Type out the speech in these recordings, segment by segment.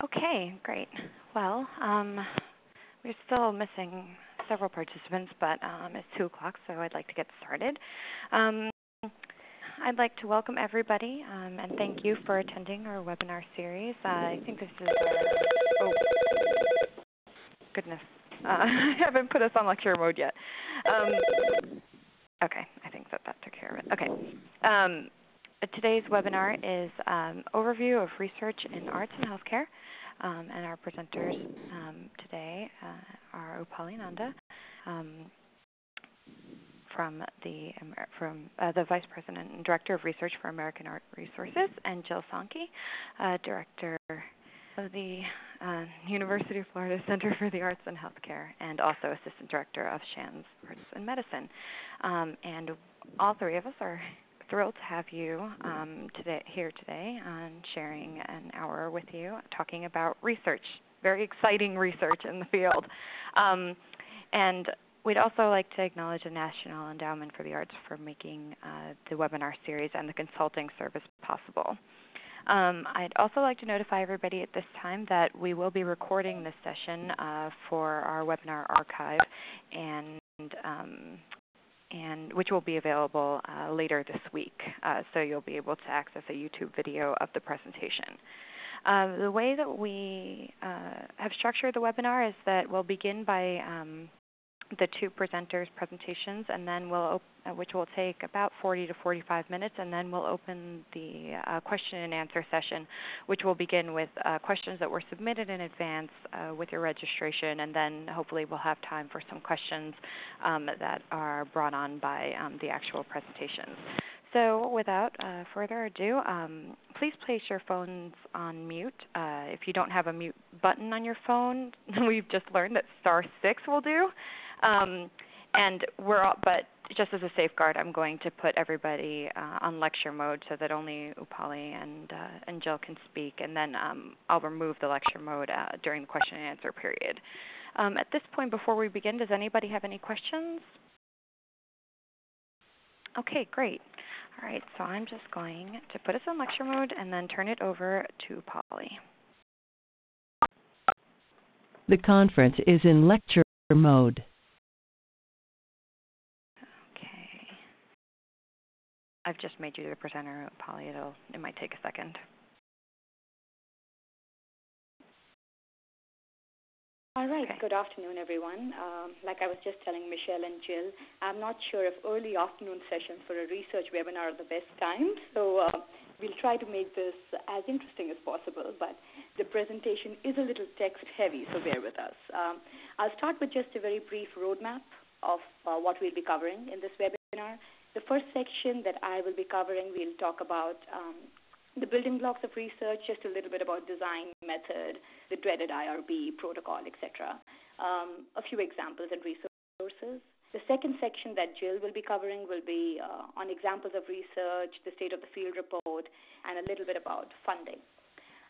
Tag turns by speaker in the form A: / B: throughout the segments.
A: Okay, great. Well, we're still missing several participants, but it's 2 o'clock, so I'd like to get started. I'd like to welcome everybody and thank you for attending our webinar series. I think this is oh, goodness. I haven't put us on lecture mode yet. Okay, I think that took care of it. Okay. Today's webinar is overview of research in arts and healthcare, and our presenters today are Upali Nanda from the Vice President and Director of Research for American Art Resources, and Jill Sankey, Director of the University of Florida Center for the Arts and Healthcare, and also Assistant Director of Shands Arts and Medicine. And all three of us are thrilled to have you here today and sharing an hour with you talking about research, very exciting research in the field. And we'd also like to acknowledge the National Endowment for the Arts for making the webinar series and the consulting service possible. I'd also like to notify everybody at this time that we will be recording this session for our webinar archive, and which will be available later this week. So you'll be able to access a YouTube video of the presentation. The way that we have structured the webinar is that we'll begin by the two presenters' presentations, and then which will take about 40 to 45 minutes, and then we'll open the question and answer session, which will begin with questions that were submitted in advance with your registration, and then hopefully we'll have time for some questions that are brought on by the actual presentations. So without further ado, please place your phones on mute. If you don't have a mute button on your phone, we've just learned that *6 will do. But just as a safeguard, I'm going to put everybody on lecture mode so that only Upali and Jill can speak, and then I'll remove the lecture mode during the question and answer period. At this point, before we begin, does anybody have any questions? Okay, great. All right, so I'm just going to put us on lecture mode and then turn it over to Upali.
B: The conference is in lecture mode.
A: I've just made you the presenter, Polly. It might take a second.
C: All right.
A: Okay.
C: Good afternoon, everyone. Like I was just telling Michelle and Jill, I'm not sure if early afternoon sessions for a research webinar are the best time, so we'll try to make this as interesting as possible, but the presentation is a little text-heavy, so bear with us. I'll start with just a very brief roadmap of what we'll be covering in this webinar. The first section that I will be covering, we'll talk about the building blocks of research, just a little bit about design, method, the dreaded IRB, protocol, etc. A few examples and resources. The second section that Jill will be covering will be on examples of research, the state of the field report, and a little bit about funding.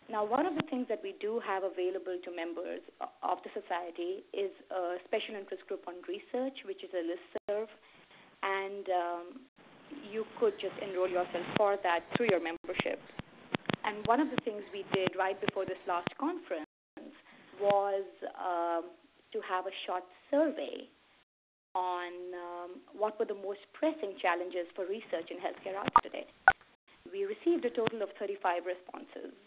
C: Now, one of the things that we do have available to members of the society is a special interest group on research, which is a listserv. And you could just enroll yourself for that through your membership. And one of the things we did right before this last conference was to have a short survey on what were the most pressing challenges for research in healthcare arts today. We received a total of 35 responses.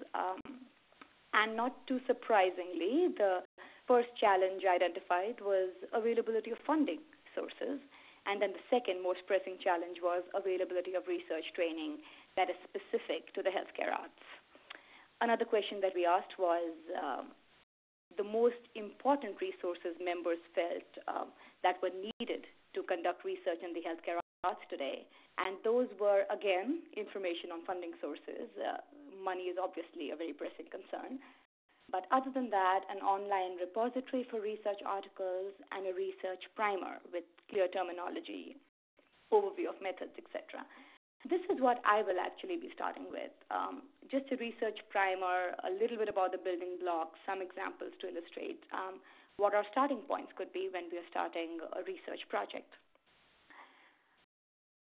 C: And not too surprisingly, the first challenge identified was availability of funding sources. And then the second most pressing challenge was availability of research training that is specific to the healthcare arts. Another question that we asked was the most important resources members felt that were needed to conduct research in the healthcare arts today. And those were, again, information on funding sources. Money is obviously a very pressing concern. But other than that, an online repository for research articles and a research primer with clear terminology, overview of methods, etc. This is what I will actually be starting with. Just a research primer, a little bit about the building blocks, some examples to illustrate what our starting points could be when we are starting a research project.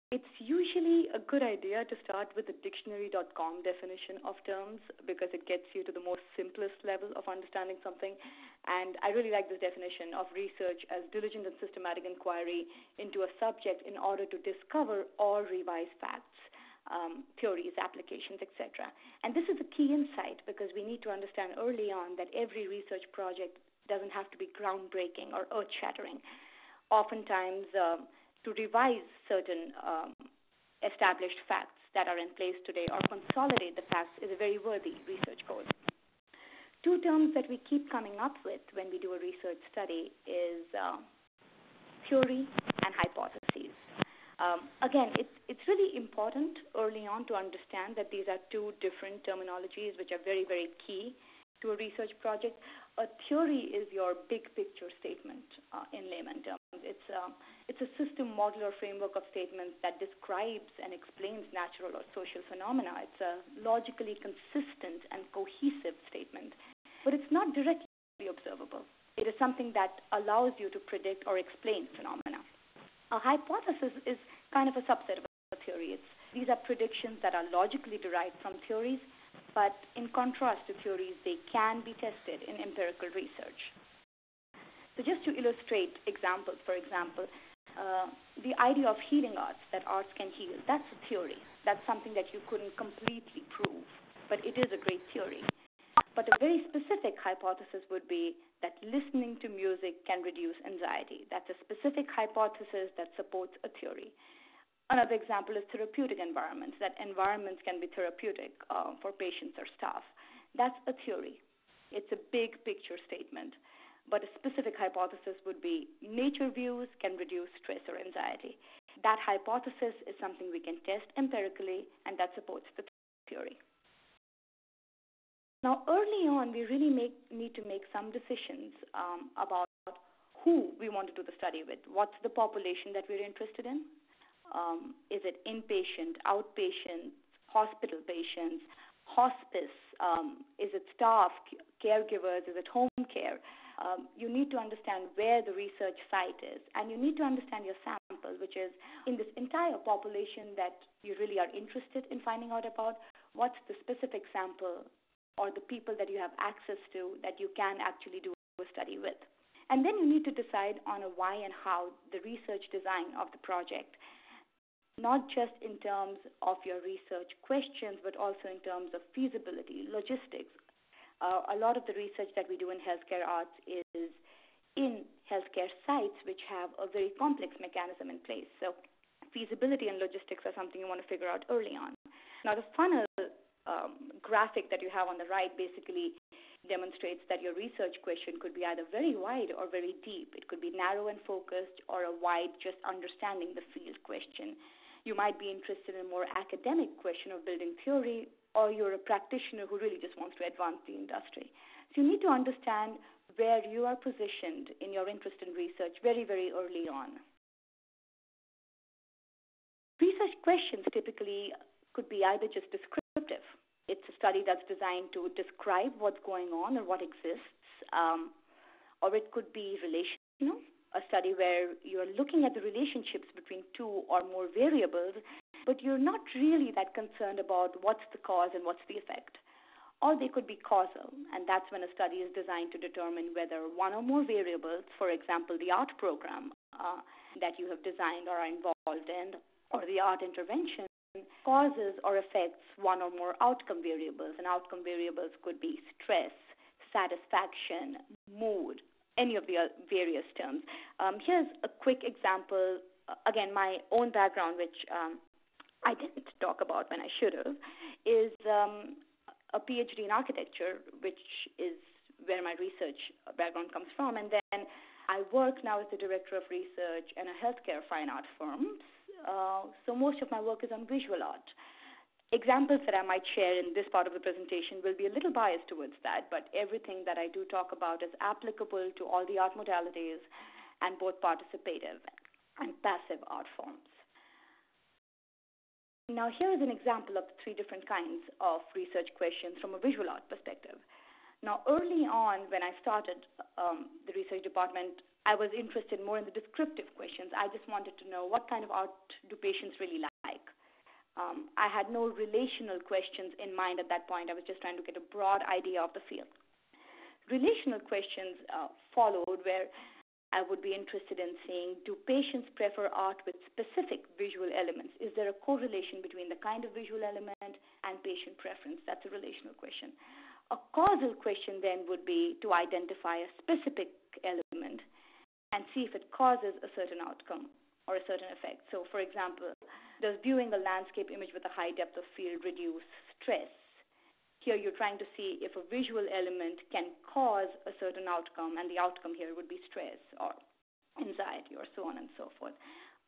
C: It's usually a good idea to start with the dictionary.com definition of terms because it gets you to the most simplest level of understanding something. And I really like this definition of research as diligent and systematic inquiry into a subject in order to discover or revise facts, theories, applications, etc. And this is a key insight because we need to understand early on that every research project doesn't have to be groundbreaking or earth-shattering. Oftentimes, to revise certain established facts that are in place today or consolidate the facts is a very worthy research goal. Two terms that we keep coming up with when we do a research study is theory and hypotheses. Again, it's really important early on to understand that these are two different terminologies which are very, very key to a research project. A theory is your big picture statement in layman terms. It's a system, model, or framework of statements that describes and explains natural or social phenomena. It's a logically consistent and cohesive statement, but it's not directly observable. It is something that allows you to predict or explain phenomena. A hypothesis is kind of a subset of a theory. These are predictions that are logically derived from theories, but in contrast to theories, they can be tested in empirical research. So just to illustrate examples, for example, the idea of healing arts, that arts can heal, that's a theory. That's something that you couldn't completely prove, but it is a great theory. But a very specific hypothesis would be that listening to music can reduce anxiety. That's a specific hypothesis that supports a theory. Another example is therapeutic environments, that environments can be therapeutic for patients or staff. That's a theory. It's a big picture statement. But a specific hypothesis would be nature views can reduce stress or anxiety. That hypothesis is something we can test empirically, and that supports the theory. Now, early on, we really need to make some decisions about who we want to do the study with. What's the population that we're interested in? Is it inpatient, outpatient, hospital patients, hospice? Is it staff, caregivers? Is it home care? You need to understand where the research site is, and you need to understand your sample, which is in this entire population that you really are interested in finding out about, what's the specific sample or the people that you have access to that you can actually do a study with. And then you need to decide on a why and how, the research design of the project, not just in terms of your research questions, but also in terms of feasibility, logistics. A lot of the research that we do in healthcare arts is in healthcare sites which have a very complex mechanism in place. So feasibility and logistics are something you want to figure out early on. Now, the funnel graphic that you have on the right basically demonstrates that your research question could be either very wide or very deep. It could be narrow and focused, or a wide, just understanding the field question. You might be interested in a more academic question of building theory, or you're a practitioner who really just wants to advance the industry. So you need to understand where you are positioned in your interest in research very, very early on. Research questions typically could be either just descriptive. It's a study that's designed to describe what's going on or what exists, or it could be relational, a study where you're looking at the relationships between two or more variables, but you're not really that concerned about what's the cause and what's the effect. Or they could be causal, and that's when a study is designed to determine whether one or more variables, for example, the art program that you have designed or are involved in, or the art intervention, causes or affects one or more outcome variables. And outcome variables could be stress, satisfaction, mood, any of the various terms. Here's a quick example. Again, my own background, which I didn't talk about when I should have, is a PhD in architecture, which is where my research background comes from. And then I work now as the director of research in a healthcare fine art firm. So most of my work is on visual art. Examples that I might share in this part of the presentation will be a little biased towards that, but everything that I do talk about is applicable to all the art modalities and both participative and passive art forms. Now, here is an example of the three different kinds of research questions from a visual art perspective. Now, early on, when I started the research department, I was interested more in the descriptive questions. I just wanted to know what kind of art do patients really like. I had no relational questions in mind at that point. I was just trying to get a broad idea of the field. Relational questions followed, where I would be interested in seeing, do patients prefer art with specific visual elements? Is there a correlation between the kind of visual element and patient preference? That's a relational question. A causal question then would be to identify a specific element and see if it causes a certain outcome or a certain effect. So, for example, does viewing a landscape image with a high depth of field reduce stress? Here you're trying to see if a visual element can cause a certain outcome, and the outcome here would be stress or anxiety or so on and so forth.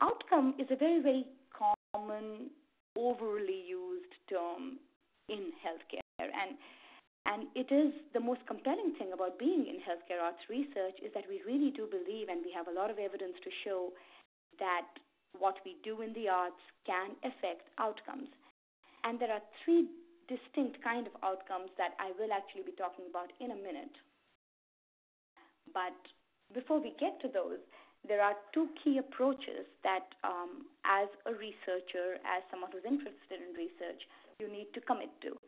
C: Outcome is a very, very common, overly used term in healthcare, and it is the most compelling thing about being in healthcare arts research is that we really do believe, and we have a lot of evidence to show, that what we do in the arts can affect outcomes. And there are three distinct kind of outcomes that I will actually be talking about in a minute. But before we get to those, there are two key approaches that as a researcher, as someone who's interested in research, you need to commit to.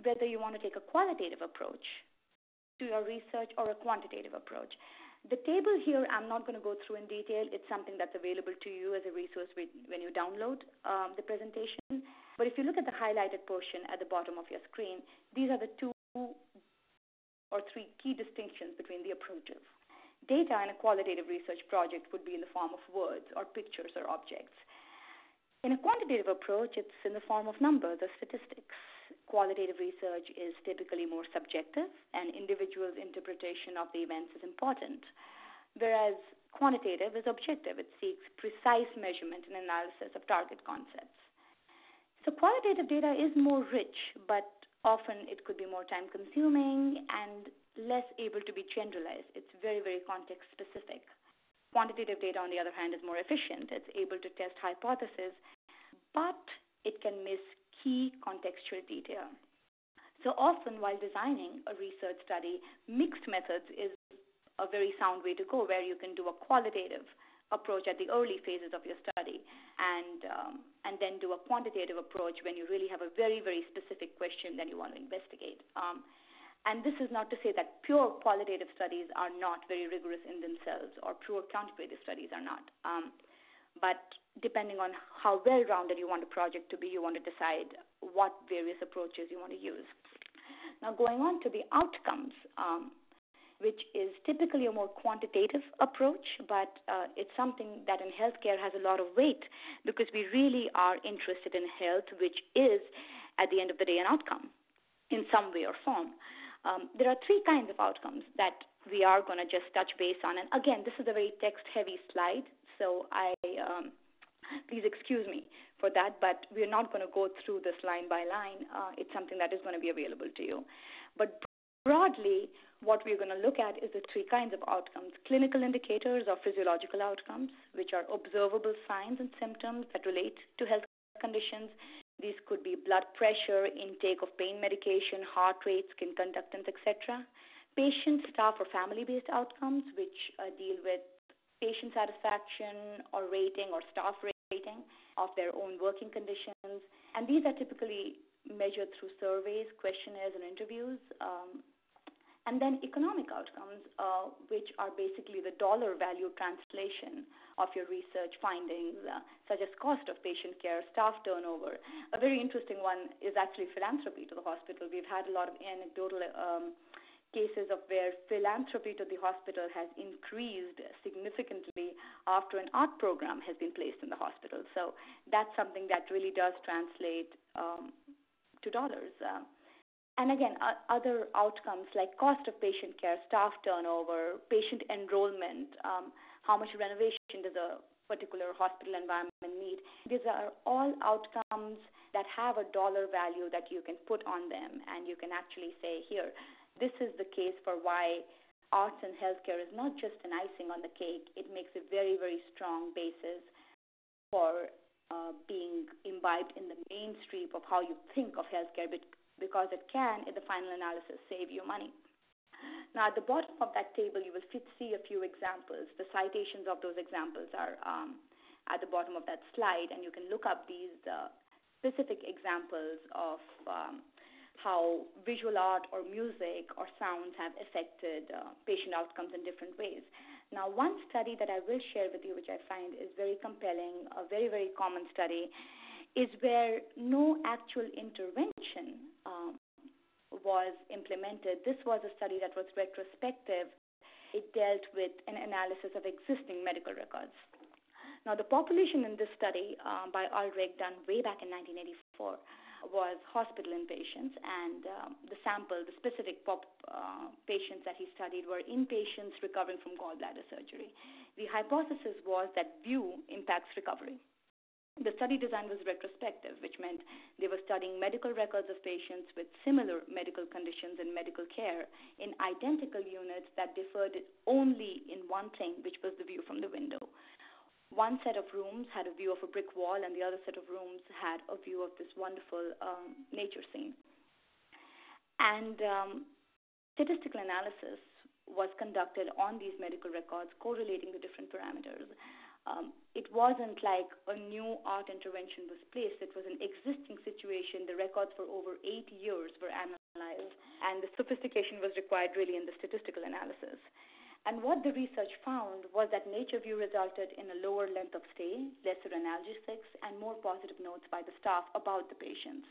C: Whether you want to take a qualitative approach to your research or a quantitative approach. The table here I'm not going to go through in detail. It's something that's available to you as a resource when you download the presentation. But if you look at the highlighted portion at the bottom of your screen, these are the two or three key distinctions between the approaches. Data in a qualitative research project would be in the form of words or pictures or objects. In a quantitative approach, it's in the form of numbers or statistics. Qualitative research is typically more subjective, and individuals' interpretation of the events is important, whereas quantitative is objective. It seeks precise measurement and analysis of target concepts. So qualitative data is more rich, but often it could be more time-consuming and less able to be generalized. It's very, very context-specific. Quantitative data, on the other hand, is more efficient. It's able to test hypotheses, but it can miss key contextual detail. So often, while designing a research study, mixed methods is a very sound way to go, where you can do a qualitative approach at the early phases of your study and then do a quantitative approach when you really have a very, very specific question that you want to investigate. And this is not to say that pure qualitative studies are not very rigorous in themselves, or pure quantitative studies are not. But depending on how well-rounded you want a project to be, you want to decide what various approaches you want to use. Now, going on to the outcomes, which is typically a more quantitative approach, but it's something that in healthcare has a lot of weight, because we really are interested in health, which is, at the end of the day, an outcome in some way or form. There are three kinds of outcomes that we are going to just touch base on. And again, this is a very text-heavy slide, so please excuse me for that, but we're not going to go through this line by line. It's something that is going to be available to you. But broadly, what we're going to look at is the three kinds of outcomes: clinical indicators or physiological outcomes, which are observable signs and symptoms that relate to health conditions. These could be blood pressure, intake of pain medication, heart rate, skin conductance, etc. Patient, staff, or family-based outcomes, which deal with patient satisfaction or rating or staff rating of their own working conditions. And these are typically measured through surveys, questionnaires, and interviews. And then economic outcomes, which are basically the dollar value translation of your research findings, such as cost of patient care, staff turnover. A very interesting one is actually philanthropy to the hospital. We've had a lot of anecdotal cases of where philanthropy to the hospital has increased significantly after an art program has been placed in the hospital. So that's something that really does translate to dollars. And again, other outcomes like cost of patient care, staff turnover, patient enrollment, how much renovation does a particular hospital environment need. These are all outcomes that have a dollar value that you can put on them, and you can actually say, here, this is the case for why arts and healthcare is not just an icing on the cake. It makes a very, very strong basis for being imbibed in the mainstream of how you think of healthcare, because it can, in the final analysis, save you money. Now, at the bottom of that table, you will see a few examples. The citations of those examples are at the bottom of that slide, and you can look up these specific examples of how visual art or music or sounds have affected patient outcomes in different ways. Now, one study that I will share with you, which I find is very compelling, a very, very common study, is where no actual intervention was implemented. This was a study that was retrospective. It dealt with an analysis of existing medical records. Now, the population in this study by Ulrich, done way back in 1984, was hospital inpatients, and the sample, the specific patients that he studied were inpatients recovering from gallbladder surgery. The hypothesis was that view impacts recovery. The study design was retrospective, which meant they were studying medical records of patients with similar medical conditions and medical care in identical units that differed only in one thing, which was the view from the window. One set of rooms had a view of a brick wall, and the other set of rooms had a view of this wonderful nature scene. And statistical analysis was conducted on these medical records, correlating the different parameters. It wasn't like a new art intervention was placed. It was an existing situation. The records for over 8 years were analyzed, and the sophistication was required really in the statistical analysis. And what the research found was that nature view resulted in a lower length of stay, lesser analgesics, and more positive notes by the staff about the patients.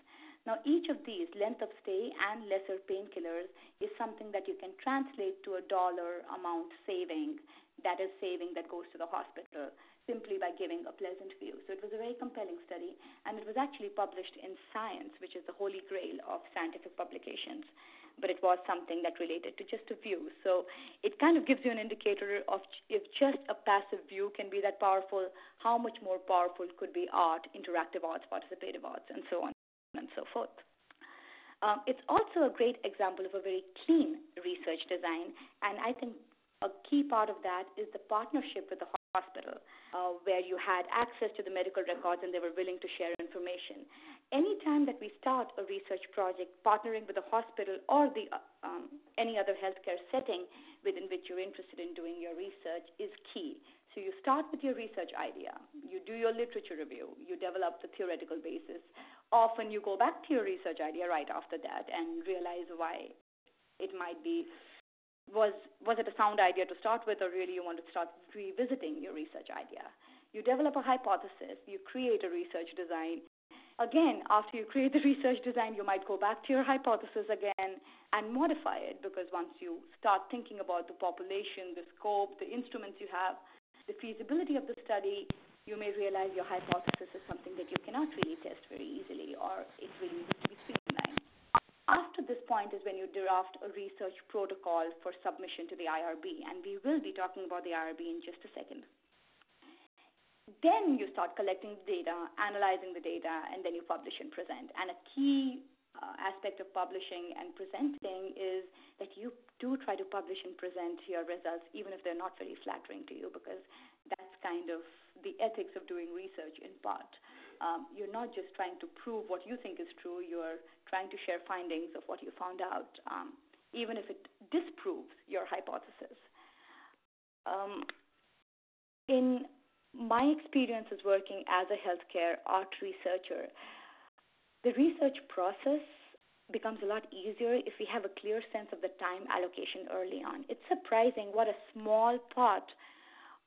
C: Now, each of these, length of stay and lesser painkillers, is something that you can translate to a dollar amount saving, that is saving that goes to the hospital, simply by giving a pleasant view. So it was a very compelling study, and it was actually published in Science, which is the holy grail of scientific publications. But it was something that related to just a view. So it kind of gives you an indicator of if just a passive view can be that powerful, how much more powerful could be art, interactive arts, participative arts, and so on and so forth. It's also a great example of a very clean research design, and I think a key part of that is the partnership with the hospital, where you had access to the medical records and they were willing to share information. Anytime that we start a research project, partnering with the hospital or the any other healthcare setting within which you're interested in doing your research is key. So you start with your research idea, you do your literature review, you develop the theoretical basis. Often you go back to your research idea right after that and realize why it might be. Was it a sound idea to start with, or really you want to start revisiting your research idea? You develop a hypothesis, you create a research design. Again, after you create the research design, you might go back to your hypothesis again and modify it, because once you start thinking about the population, the scope, the instruments you have, the feasibility of the study, you may realize your hypothesis is something that you cannot really test very easily, or it really needs to be streamlined. After this point is when you draft a research protocol for submission to the IRB, and we will be talking about the IRB in just a second. Then you start collecting the data, analyzing the data, and then you publish and present. And a key aspect of publishing and presenting is that you do try to publish and present your results, even if they're not very flattering to you, because that's kind of the ethics of doing research in part. You're not just trying to prove what you think is true, you're trying to share findings of what you found out, even if it disproves your hypothesis. In my experiences working as a healthcare art researcher, the research process becomes a lot easier if we have a clear sense of the time allocation early on. It's surprising what a small part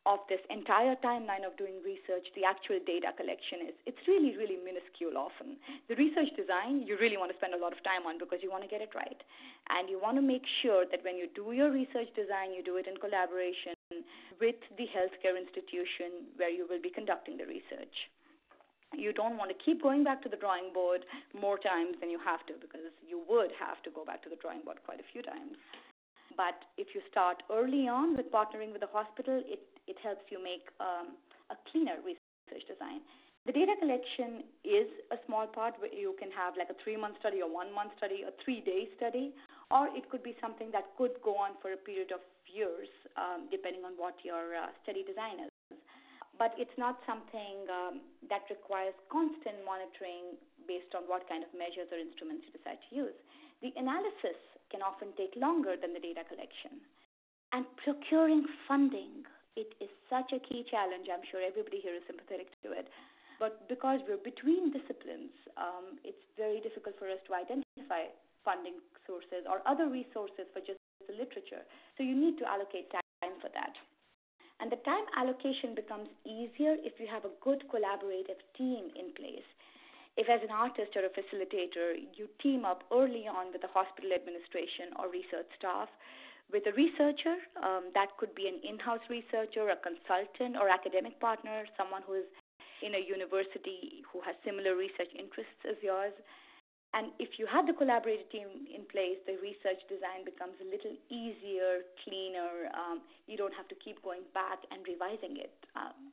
C: of this entire timeline of doing research, the actual data collection is. It's really, really minuscule often. The research design, you really want to spend a lot of time on because you want to get it right. And you want to make sure that when you do your research design, you do it in collaboration with the healthcare institution where you will be conducting the research. You don't want to keep going back to the drawing board more times than you have to, because you would have to go back to the drawing board quite a few times. But if you start early on with partnering with the hospital, it helps you make a cleaner research design. The data collection is a small part where you can have like a 3-month study, a 1-month study, a 3-day study, or it could be something that could go on for a period of years, depending on what your study design is. But it's not something that requires constant monitoring based on what kind of measures or instruments you decide to use. The analysis can often take longer than the data collection. And procuring funding, it is such a key challenge. I'm sure everybody here is sympathetic to it. But because we're between disciplines, it's very difficult for us to identify funding sources or other resources for just the literature. So you need to allocate time for that. And the time allocation becomes easier if you have a good collaborative team in place. If as an artist or a facilitator, you team up early on with the hospital administration or research staff, with a researcher, that could be an in-house researcher, a consultant, or academic partner, someone who is in a university who has similar research interests as yours. And if you have the collaborative team in place, the research design becomes a little easier, cleaner. You don't have to keep going back and revising it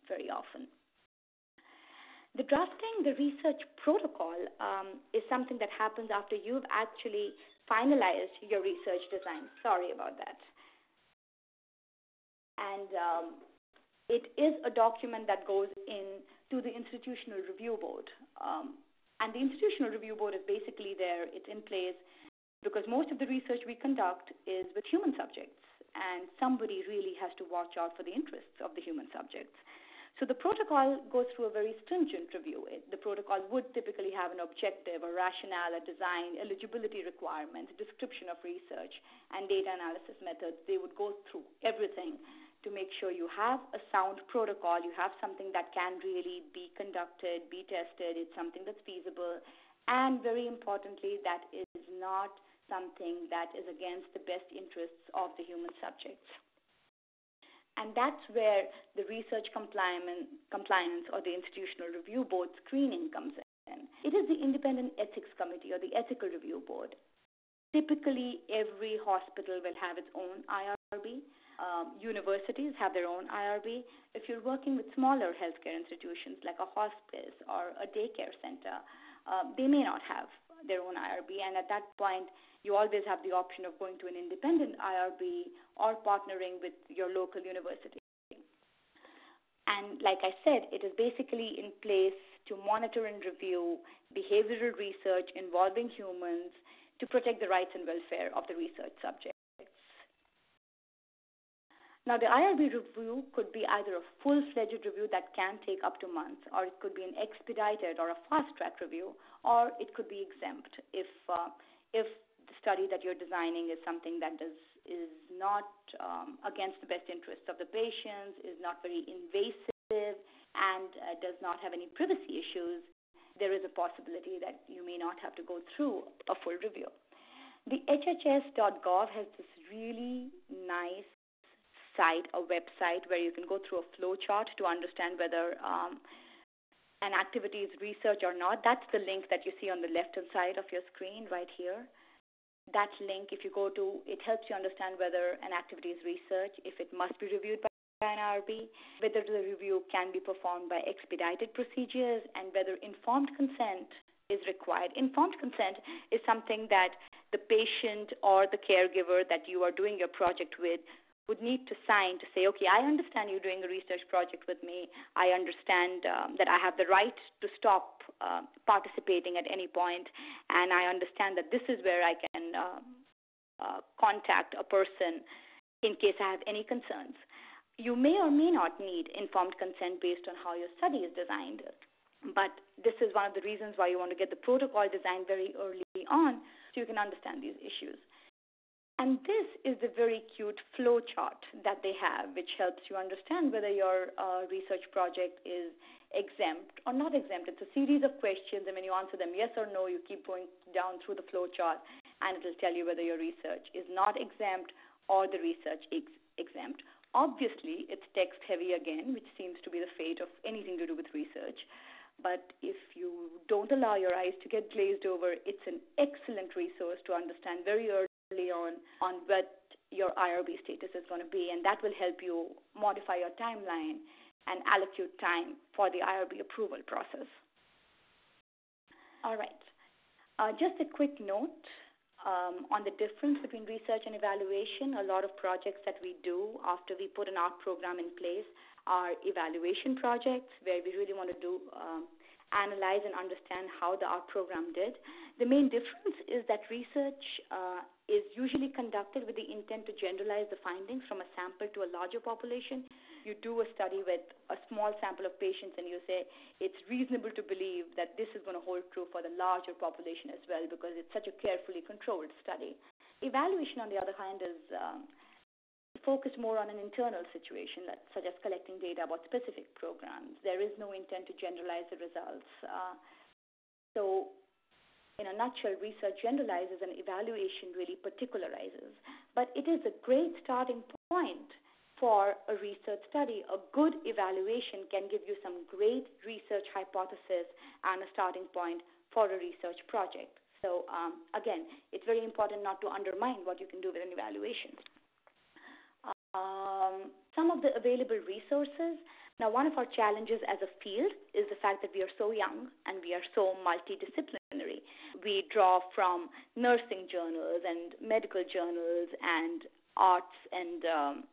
C: very often. The drafting the research protocol is something that happens after you've actually finalized your research design. Sorry about that. And it is a document that goes into the institutional review board. And the institutional review board is basically there. It's in place because most of the research we conduct is with human subjects, and somebody really has to watch out for the interests of the human subjects. So the protocol goes through a very stringent review. The protocol would typically have an objective, a rationale, a design, eligibility requirements, description of research, and data analysis methods. They would go through everything to make sure you have a sound protocol, you have something that can really be conducted, be tested, it's something that's feasible, and very importantly, that is not something that is against the best interests of the human subjects. And that's where the research compliance or the institutional review board screening comes in. It is the independent ethics committee or the ethical review board. Typically, every hospital will have its own IRB. Universities have their own IRB. If you're working with smaller healthcare institutions like a hospice or a daycare center, they may not have their own IRB, and at that point, you always have the option of going to an independent IRB or partnering with your local university. And like I said, it is basically in place to monitor and review behavioral research involving humans to protect the rights and welfare of the research subjects. Now, the IRB review could be either a full-fledged review that can take up to months, or it could be an expedited or a fast-track review, or it could be exempt if the study that you're designing is something that is not against the best interests of the patients, is not very invasive, and does not have any privacy issues. There is a possibility that you may not have to go through a full review. The HHS.gov has this really nice site, a website where you can go through a flow chart to understand whether an activity is research or not. That's the link that you see on the left-hand side of your screen right here. That link, if you go to, it helps you understand whether an activity is research, if it must be reviewed by an IRB, whether the review can be performed by expedited procedures, and whether informed consent is required. Informed consent is something that the patient or the caregiver that you are doing your project with would need to sign to say, okay, I understand you're doing a research project with me. I understand that I have the right to stop participating at any point, and I understand that this is where I can contact a person in case I have any concerns. You may or may not need informed consent based on how your study is designed, but this is one of the reasons why you want to get the protocol designed very early on so you can understand these issues. And this is the very cute flow chart that they have, which helps you understand whether your research project is exempt or not exempt. It's a series of questions, and when you answer them yes or no, you keep going down through the flow chart, and it will tell you whether your research is not exempt or the research is exempt. Obviously, it's text-heavy again, which seems to be the fate of anything to do with research. But if you don't allow your eyes to get glazed over, it's an excellent resource to understand very early on what your IRB status is going to be, and that will help you modify your timeline and allocate time for the IRB approval process. All right. Just a quick note on the difference between research and evaluation. A lot of projects that we do after we put an art program in place are evaluation projects where we really want to analyze and understand how the art program did. The main difference is that research is usually conducted with the intent to generalize the findings from a sample to a larger population. You do a study with a small sample of patients and you say it's reasonable to believe that this is going to hold true for the larger population as well because it's such a carefully controlled study. Evaluation, on the other hand, is focused more on an internal situation, such as collecting data about specific programs. There is no intent to generalize the results. So in a nutshell, research generalizes and evaluation really particularizes. But it is a great starting point for a research study. A good evaluation can give you some great research hypothesis and a starting point for a research project. So again, it's very important not to undermine what you can do with an evaluation. Some of the available resources. Now, one of our challenges as a field is the fact that we are so young and we are so multidisciplinary. We draw from nursing journals and medical journals and arts and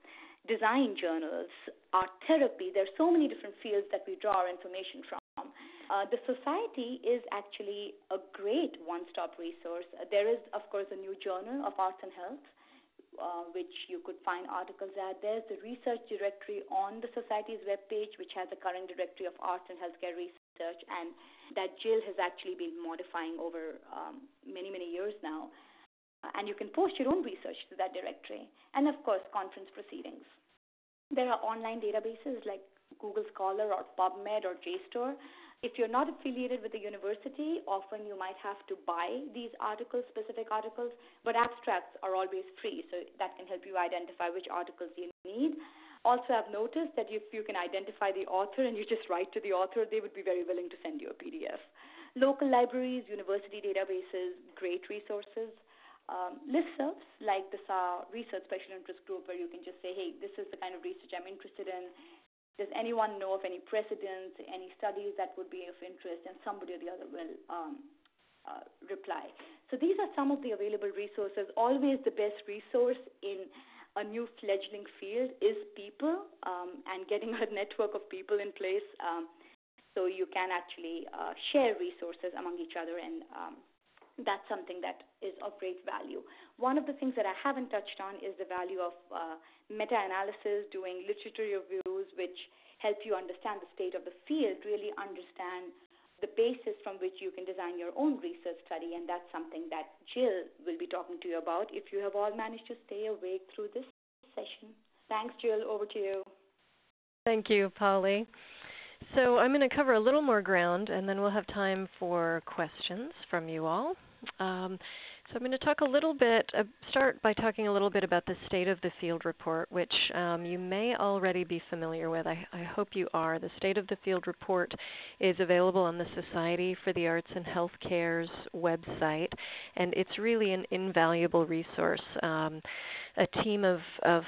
C: design journals, art therapy. There are so many different fields that we draw our information from. The Society is actually a great one-stop resource. There is, of course, a new journal of arts and health, which you could find articles at. There's the research directory on the Society's webpage, which has a current directory of arts and healthcare research, and that Jill has actually been modifying over many, many years now. And you can post your own research to that directory. And, of course, conference proceedings. There are online databases like Google Scholar or PubMed or JSTOR. If you're not affiliated with the university, often you might have to buy these articles, specific articles, but abstracts are always free, so that can help you identify which articles you need. Also, I've noticed that if you can identify the author and you just write to the author, they would be very willing to send you a PDF. Local libraries, university databases, great resources. Listservs like the Research Special Interest Group, where you can just say, hey, this is the kind of research I'm interested in. Does anyone know of any precedents, any studies that would be of interest? And somebody or the other will reply. So these are some of the available resources. Always the best resource in a new fledgling field is people and getting a network of people in place so you can actually share resources among each other, and that's something that is of great value. One of the things that I haven't touched on is the value of meta-analysis, doing literature reviews, which help you understand the state of the field, really understand the basis from which you can design your own research study, and that's something that Jill will be talking to you about if you have all managed to stay awake through this session. Thanks, Jill. Over to you.
D: Thank you, Polly. So I'm going to cover a little more ground, and then we'll have time for questions from you all. So I'm going to talk a little bit, start by talking a little bit about the State of the Field report, which you may already be familiar with. I hope you are. The State of the Field report is available on the Society for the Arts and Healthcare's website, and it's really an invaluable resource. A team of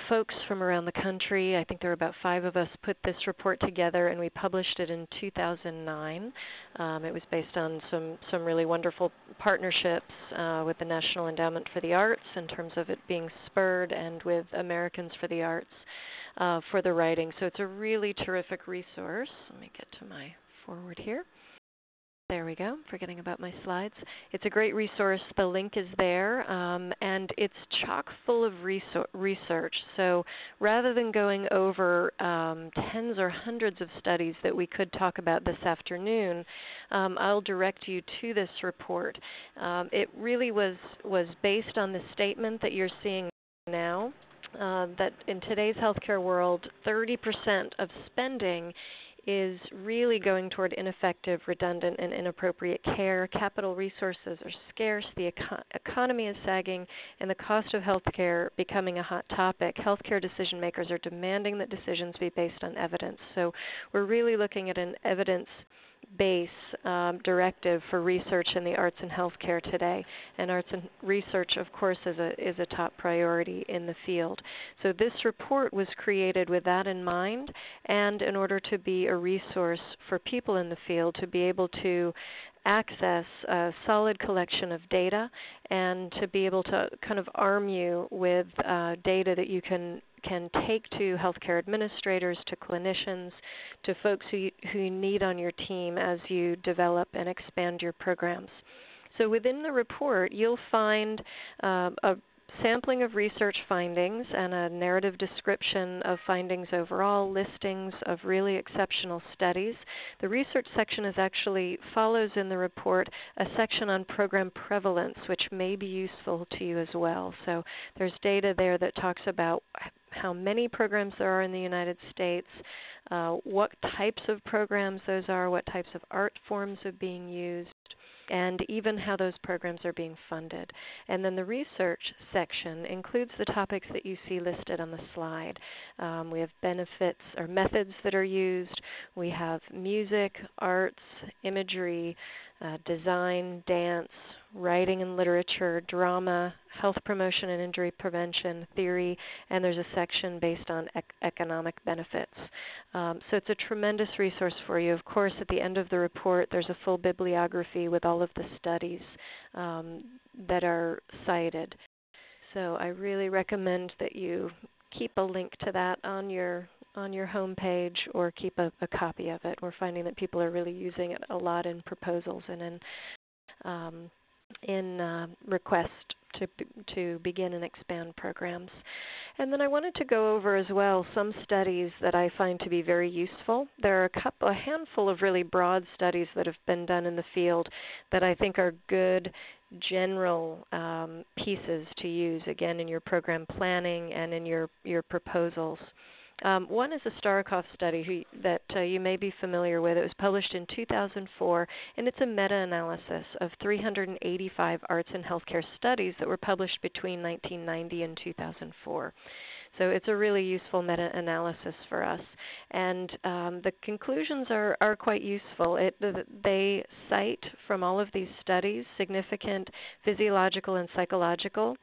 D: folks from around the country, I think there are about 5 of us, put this report together, and we published it in 2009. It was based on some really wonderful partnerships with the National Endowment for the Arts in terms of it being spurred, and with Americans for the Arts for the writing. So it's a really terrific resource. Let me get to my forward here. There we go, forgetting about my slides. It's a great resource. The link is there, and it's chock full of research. So rather than going over tens or hundreds of studies that we could talk about this afternoon, I'll direct you to this report. It really was based on the statement that you're seeing now, that in today's healthcare world, 30% of spending is really going toward ineffective, redundant, and inappropriate care. Capital resources are scarce, the economy is sagging, and the cost of healthcare becoming a hot topic. Healthcare decision makers are demanding that decisions be based on evidence. So we're really looking at an evidence base directive for research in the arts and healthcare today, and arts and research, of course, is a top priority in the field. So this report was created with that in mind, and in order to be a resource for people in the field to be able to access a solid collection of data, and to be able to kind of arm you with data that you can take to healthcare administrators, to clinicians, to folks who you need on your team as you develop and expand your programs. So within the report, you'll find a sampling of research findings and a narrative description of findings overall, listings of really exceptional studies. The research section actually follows in the report a section on program prevalence, which may be useful to you as well. So there's data there that talks about how many programs there are in the United States, what types of programs those are, what types of art forms are being used, and even how those programs are being funded. And then the research section includes the topics that you see listed on the slide. We have benefits or methods that are used. We have music, arts, imagery, design, dance, writing and literature, drama, health promotion and injury prevention, theory, and there's a section based on economic benefits. So it's a tremendous resource for you. Of course, at the end of the report, there's a full bibliography with all of the studies that are cited. So I really recommend that you keep a link to that on your home page or keep a copy of it. We're finding that people are really using it a lot in proposals and in request to begin and expand programs. And then I wanted to go over as well some studies that I find to be very useful. There are a handful of really broad studies that have been done in the field that I think are good general pieces to use, again, in your program planning and in your proposals. One is a Starikoff study that you may be familiar with. It was published in 2004, and it's a meta-analysis of 385 arts and healthcare studies that were published between 1990 and 2004. So it's a really useful meta-analysis for us. And the conclusions are quite useful. They cite from all of these studies significant physiological and psychological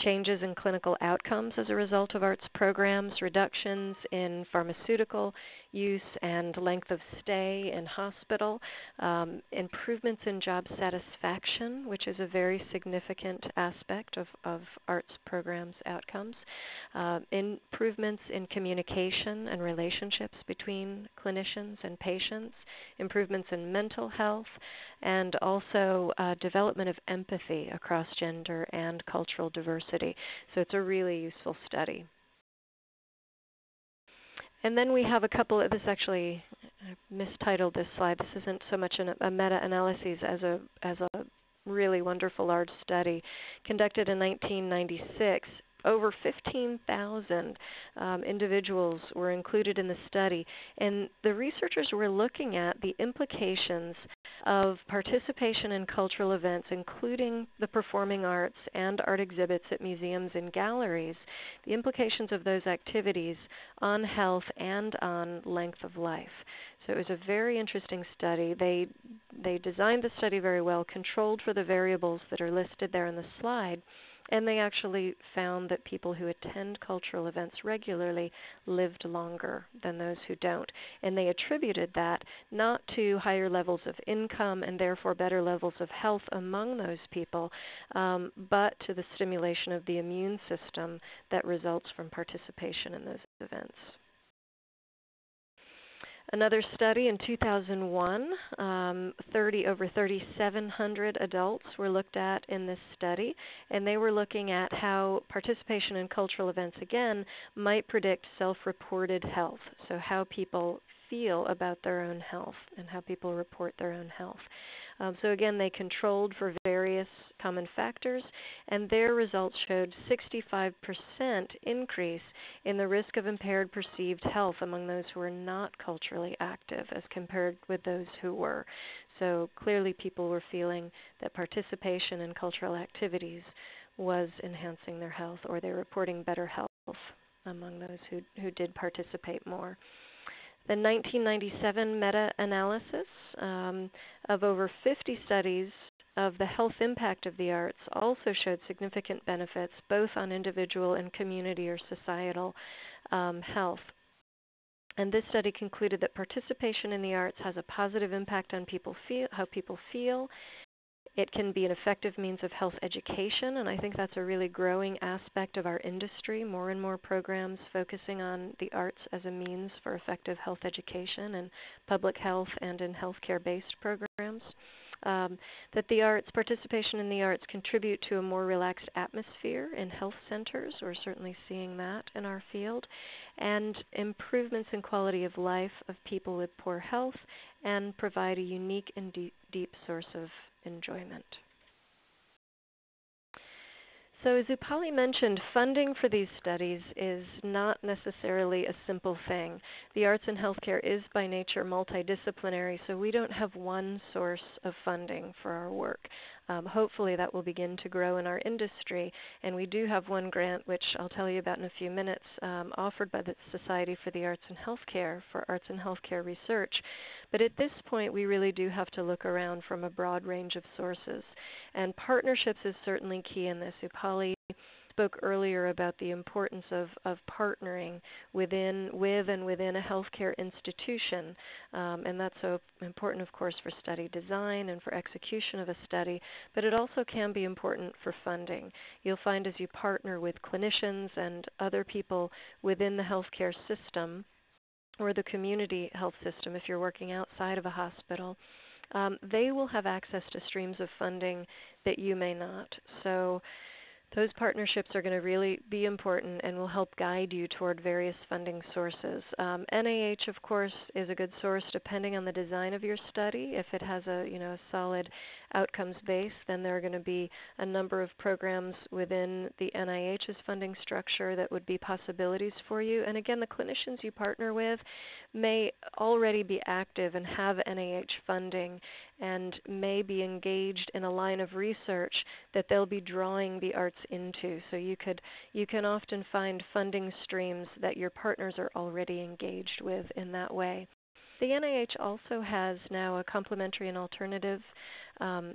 D: changes in clinical outcomes as a result of arts programs, reductions in pharmaceutical use and length of stay in hospital, improvements in job satisfaction, which is a very significant aspect of arts programs' outcomes, improvements in communication and relationships between clinicians and patients, improvements in mental health, and also development of empathy across gender and cultural diversity. So it's a really useful study. And then we have a couple of, this actually, I mistitled this slide. This isn't so much a meta-analysis as a really wonderful large study conducted in 1996. Over 15,000 individuals were included in the study, and the researchers were looking at the implications of participation in cultural events, including the performing arts and art exhibits at museums and galleries, the implications of those activities on health and on length of life. So it was a very interesting study. They designed the study very well, controlled for the variables that are listed there in the slide, and they actually found that people who attend cultural events regularly lived longer than those who don't. And they attributed that not to higher levels of income and therefore better levels of health among those people, but to the stimulation of the immune system that results from participation in those events. Another study in 2001, over 3,700 adults were looked at in this study, and they were looking at how participation in cultural events, again, might predict self-reported health, so how people feel about their own health and how people report their own health. So again, they controlled for various common factors, and their results showed 65% increase in the risk of impaired perceived health among those who were not culturally active as compared with those who were. So clearly people were feeling that participation in cultural activities was enhancing their health, or they were reporting better health among those who did participate more. The 1997 meta-analysis of over 50 studies of the health impact of the arts also showed significant benefits both on individual and community or societal health. And this study concluded that participation in the arts has a positive impact on how people feel. It can be an effective means of health education, and I think that's a really growing aspect of our industry, more and more programs focusing on the arts as a means for effective health education in public health and in healthcare-based programs. that the arts, participation in the arts, contribute to a more relaxed atmosphere in health centers. We're certainly seeing that in our field, and improvements in quality of life of people with poor health, and provide a unique and deep source of enjoyment. So as Upali mentioned, funding for these studies is not necessarily a simple thing. The arts in healthcare is by nature multidisciplinary, so we don't have one source of funding for our work. Hopefully that will begin to grow in our industry, and we do have one grant, which I'll tell you about in a few minutes, offered by the Society for the Arts in Healthcare for arts and healthcare research. But at this point, we really do have to look around from a broad range of sources. And partnerships is certainly key in this. Upali spoke earlier about the importance of partnering with and within a healthcare institution. And that's so important, of course, for study design and for execution of a study, but it also can be important for funding. You'll find as you partner with clinicians and other people within the healthcare system or the community health system, if you're working outside of a hospital, they will have access to streams of funding that you may not. So those partnerships are going to really be important and will help guide you toward various funding sources. NIH, of course, is a good source depending on the design of your study. If it has a solid outcomes base, then there are going to be a number of programs within the NIH's funding structure that would be possibilities for you. And again, the clinicians you partner with may already be active and have NIH funding and may be engaged in a line of research that they'll be drawing the arts into. So you can often find funding streams that your partners are already engaged with in that way. The NIH also has now a complementary and alternative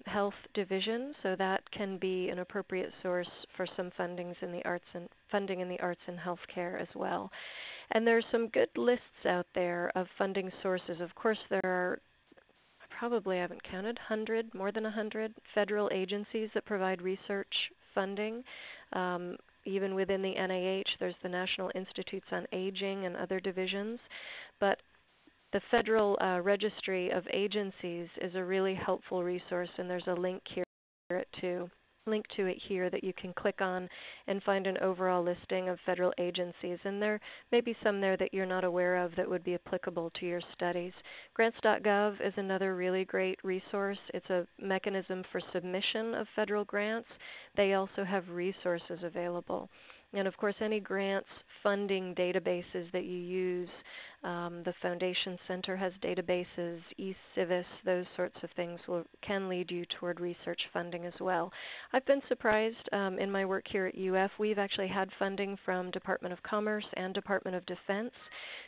D: health division, so that can be an appropriate source for some funding in the arts and healthcare as well. And there's some good lists out there of funding sources. Of course, there are I haven't counted, more than 100 federal agencies that provide research funding. Even within the NIH, there's the National Institutes on Aging and other divisions. But the Federal Registry of Agencies is a really helpful resource, and there's a link to it here that you can click on and find an overall listing of federal agencies. And there may be some there that you're not aware of that would be applicable to your studies. Grants.gov is another really great resource. It's a mechanism for submission of federal grants. They also have resources available. And of course, any grants funding databases that you use, the Foundation Center has databases, eCivis, those sorts of things can lead you toward research funding as well. I've been surprised in my work here at UF. We've actually had funding from Department of Commerce and Department of Defense.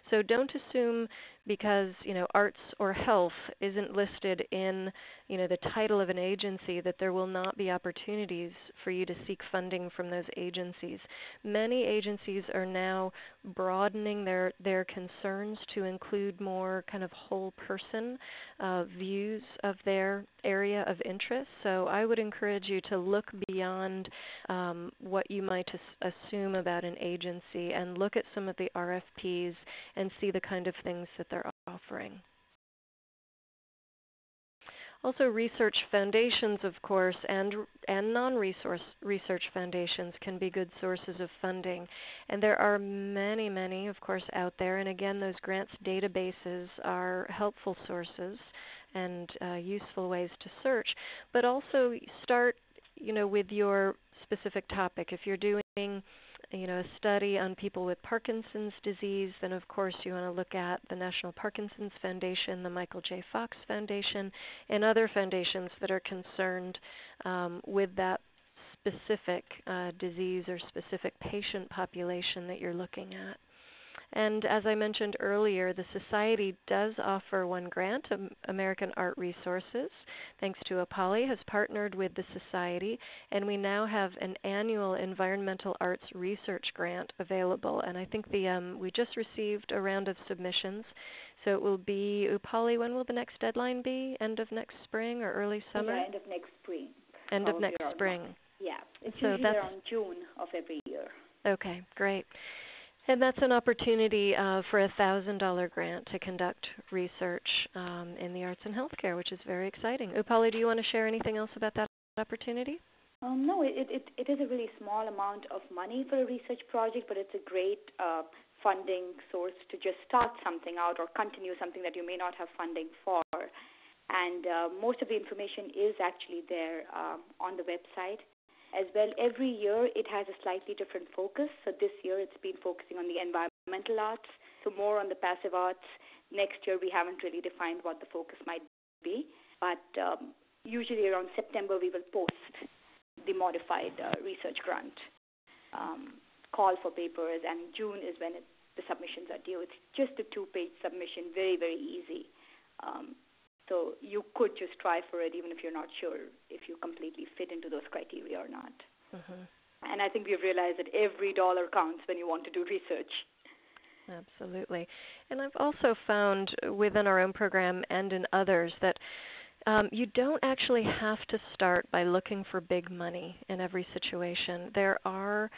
D: So don't assume because arts or health isn't listed in the title of an agency that there will not be opportunities for you to seek funding from those agencies. Many agencies are now broadening their concerns to include more kind of whole person views of their area of interest. So I would encourage you to look beyond what you might assume about an agency and look at some of the RFPs and see the kind of things that they're offering. Also, research foundations, of course, and non-research foundations can be good sources of funding. And there are many, many, of course, out there. And again, those grants databases are helpful sources and useful ways to search. But also start, with your specific topic. If you're doing a study on people with Parkinson's disease, then of course you want to look at the National Parkinson's Foundation, the Michael J. Fox Foundation, and other foundations that are concerned with that specific disease or specific patient population that you're looking at. And as I mentioned earlier, the Society does offer one grant, American Art Resources. Thanks to Upali, has partnered with the Society, and we now have an annual Environmental Arts Research Grant available. And I think we just received a round of submissions. So it will be, Upali, when will the next deadline be? End of next spring or early summer?
C: Yeah, end of next spring.
D: End of next spring.
C: Yeah, it's
D: so
C: usually around June of every year.
D: Okay, great. And that's an opportunity for a $1,000 grant to conduct research in the arts and healthcare, which is very exciting. Upali, do you want to share anything else about that opportunity?
C: No, it is a really small amount of money for a research project, but it's a great funding source to just start something out or continue something that you may not have funding for. And most of the information is actually there on the website. As well, every year it has a slightly different focus. So this year it's been focusing on the environmental arts, so more on the passive arts. Next year we haven't really defined what the focus might be, but usually around September we will post the modified research grant call for papers, and June is when the submissions are due. It's just a 2-page submission, very, very easy. So you could just try for it even if you're not sure if you completely fit into those criteria or not. Mm-hmm. And I think we've realized that every dollar counts when you want to do research.
D: Absolutely. And I've also found within our own program and in others that you don't actually have to start by looking for big money in every situation. There are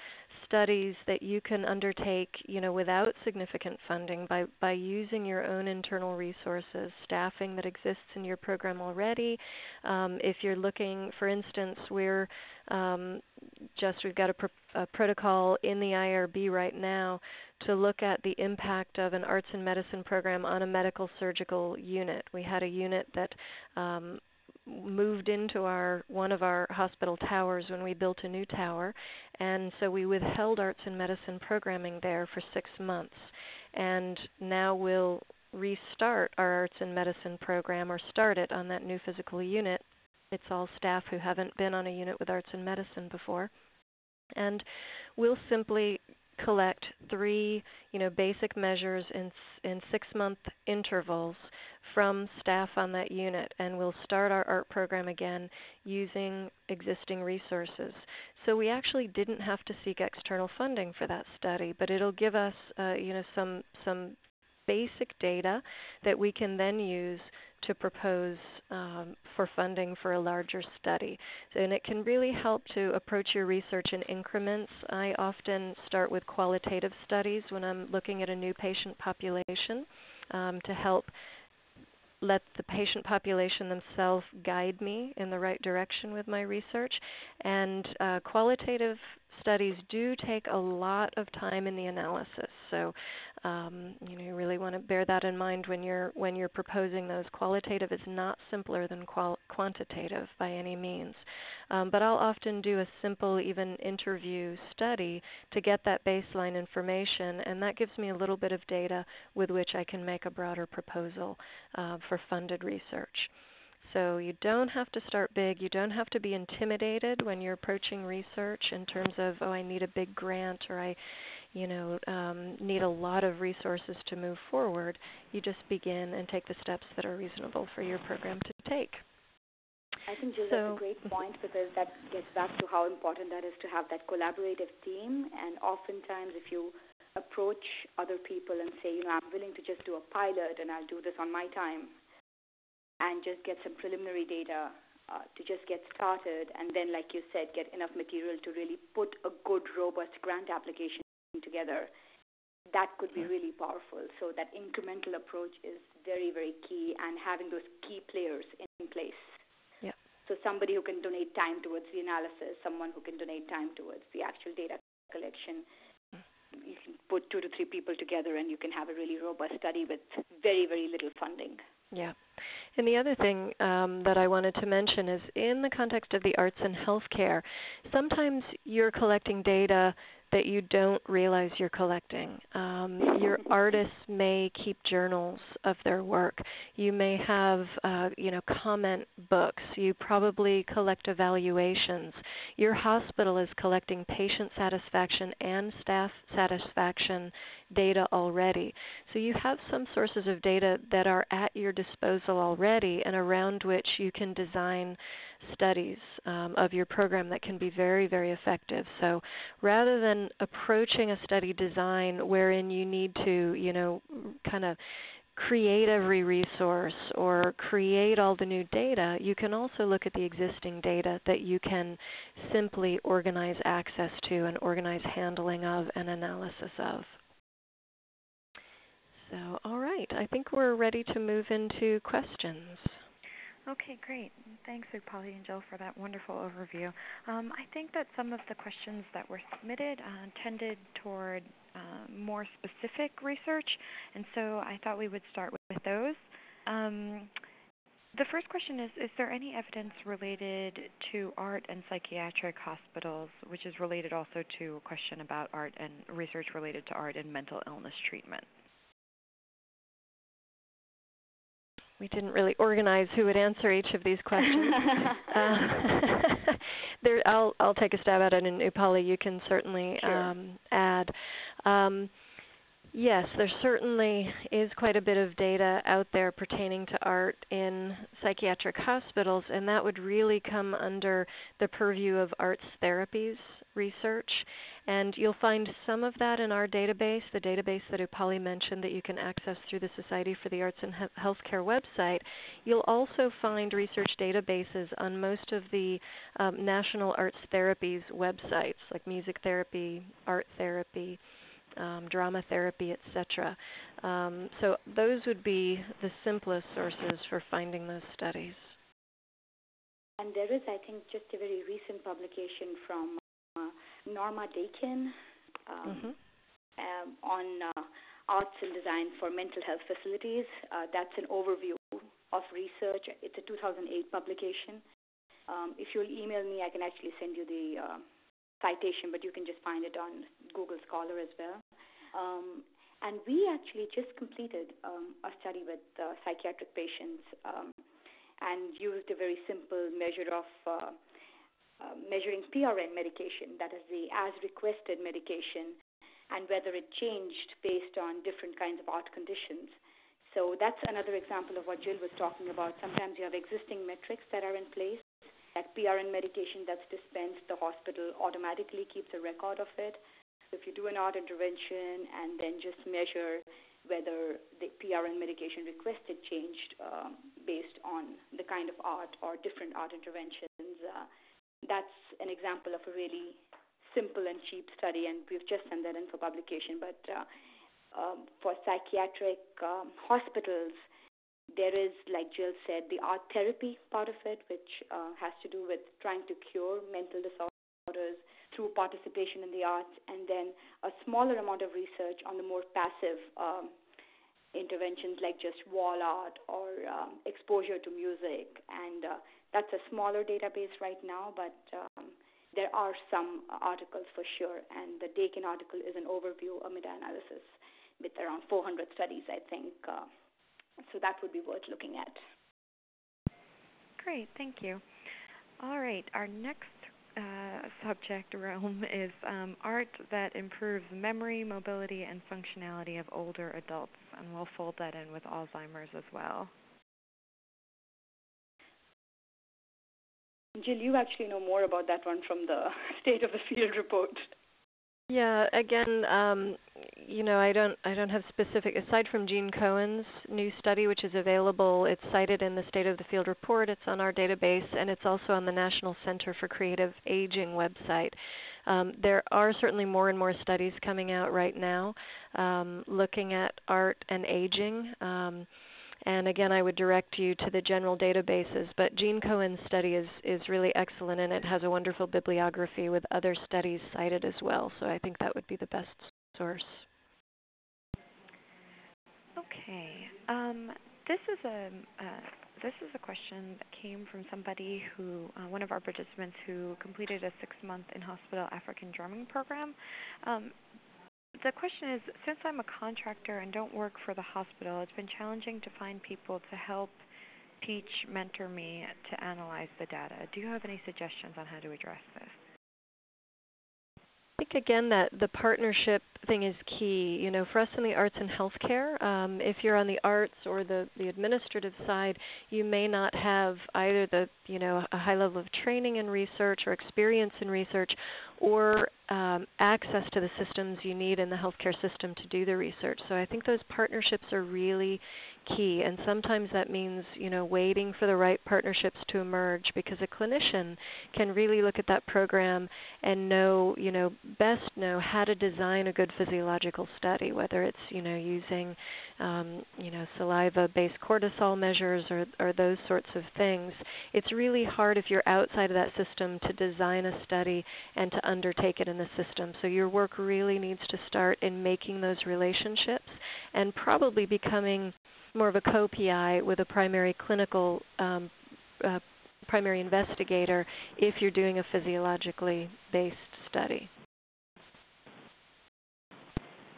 D: studies that you can undertake, without significant funding by using your own internal resources, staffing that exists in your program already. If you're looking, for instance, we've got a protocol in the IRB right now to look at the impact of an arts and medicine program on a medical surgical unit. We had a unit that moved into one of our hospital towers when we built a new tower, and so we withheld arts and medicine programming there for 6 months. And now we'll restart our arts and medicine program, or start it on that new physical unit. It's all staff who haven't been on a unit with arts and medicine before. And we'll simply collect 3, basic measures in 6-month intervals from staff on that unit, and we'll start our art program again using existing resources. So we actually didn't have to seek external funding for that study, but it'll give us, some basic data that we can then use to propose for funding for a larger study. And it can really help to approach your research in increments. I often start with qualitative studies when I'm looking at a new patient population to help let the patient population themselves guide me in the right direction with my research. And qualitative studies do take a lot of time in the analysis. So you really want to bear that in mind when you're proposing those. Qualitative is not simpler than quantitative by any means. But I'll often do a simple, even interview study to get that baseline information, and that gives me a little bit of data with which I can make a broader proposal for funded research. So you don't have to start big. You don't have to be intimidated when you're approaching research in terms of, I need a big grant, or I need a lot of resources to move forward. You just begin and take the steps that are reasonable for your program to take.
C: I think, Jill, that's a great point, because that gets back to how important that is to have that collaborative team. And oftentimes if you approach other people and say, I'm willing to just do a pilot and I'll do this on my time and just get some preliminary data to just get started, and then, like you said, get enough material to really put a good, robust grant application together, that could be really powerful. So that incremental approach is very, very key, and having those key players in place.
D: Yeah.
C: So somebody who can donate time towards the analysis, someone who can donate time towards the actual data collection. You can put 2 to 3 people together and you can have a really robust study with very, very little funding.
D: Yeah. And the other thing that I wanted to mention is, in the context of the arts and healthcare, sometimes you're collecting data that you don't realize you're collecting. Your artists may keep journals of their work. You may have, comment books. You probably collect evaluations. Your hospital is collecting patient satisfaction and staff satisfaction data already. So you have some sources of data that are at your disposal already, and around which you can design studies of your program that can be very, very effective. So rather than approaching a study design wherein you need to, kind of create every resource or create all the new data, you can also look at the existing data that you can simply organize access to and organize handling of and analysis of. So, all right, I think we're ready to move into questions.
A: Okay, great. Thanks, Upali and Jill, for that wonderful overview. I think that some of the questions that were submitted tended toward more specific research, and so I thought we would start with those. The first question is there any evidence related to art and psychiatric hospitals, which is related also to a question about art and research related to art and mental illness treatment?
D: We didn't really organize who would answer each of these questions. I'll take a stab at it, and Upali, you can certainly add. Yes, there certainly is quite a bit of data out there pertaining to art in psychiatric hospitals, and that would really come under the purview of arts therapies research. And you'll find some of that in our database, the database that Upali mentioned that you can access through the Society for the Arts and Healthcare website. You'll also find research databases on most of the national arts therapies websites, like music therapy, art therapy, drama therapy, etc. So those would be the simplest sources for finding those studies.
C: And there is, I think, just a very recent publication from Norma Dakin on arts and design for mental health facilities. That's an overview of research. It's a 2008 publication. If you'll email me, I can actually send you the citation, but you can just find it on Google Scholar as well. And we actually just completed a study with psychiatric patients and used a very simple measure of measuring PRN medication, that is the as-requested medication, and whether it changed based on different kinds of art conditions. So that's another example of what Jill was talking about. Sometimes you have existing metrics that are in place. That PRN medication that's dispensed, the hospital automatically keeps a record of it. So if you do an art intervention and then just measure whether the PRN medication requested changed based on the kind of art or different art interventions, that's an example of a really simple and cheap study, and we've just sent that in for publication. But for psychiatric hospitals, there is, like Jill said, the art therapy part of it, which has to do with trying to cure mental disorders through participation in the arts, and then a smaller amount of research on the more passive interventions like just wall art or exposure to music. And that's a smaller database right now, but there are some articles for sure. And the Dakin article is an overview, a meta-analysis with around 400 studies, I think. So that would be worth looking at.
A: Great, thank you. All right, our next subject realm is art that improves memory, mobility, and functionality of older adults, and we'll fold that in with Alzheimer's as well.
C: Jill, you actually know more about that one from the State of the Field report.
D: Yeah, again, I don't have specific, aside from Gene Cohen's new study, which is available. It's cited in the State of the Field report. It's on our database, and it's also on the National Center for Creative Aging website. There are certainly more and more studies coming out right now looking at art and aging. And again, I would direct you to the general databases, but Gene Cohen's study is really excellent, and it has a wonderful bibliography with other studies cited as well. So I think that would be the best source.
A: Okay. This is a question that came from somebody who, one of our participants who completed a 6-month in-hospital African drumming program. The question is, since I'm a contractor and don't work for the hospital, it's been challenging to find people to help teach, mentor me to analyze the data. Do you have any suggestions on how to address this?
D: I think, again, that the partnership thing is key. You know, for us in the arts and healthcare, if you're on the arts or the administrative side, you may not have either the, a high level of training in research or experience in research, or access to the systems you need in the healthcare system to do the research. So I think those partnerships are really key. And sometimes that means, waiting for the right partnerships to emerge, because a clinician can really look at that program and best know how to design a good physiological study, whether it's, using, saliva-based cortisol measures or those sorts of things. It's really hard if you're outside of that system to design a study and to undertake it in the system. So your work really needs to start in making those relationships and probably becoming more of a co-PI with a primary clinical primary investigator if you're doing a physiologically based study.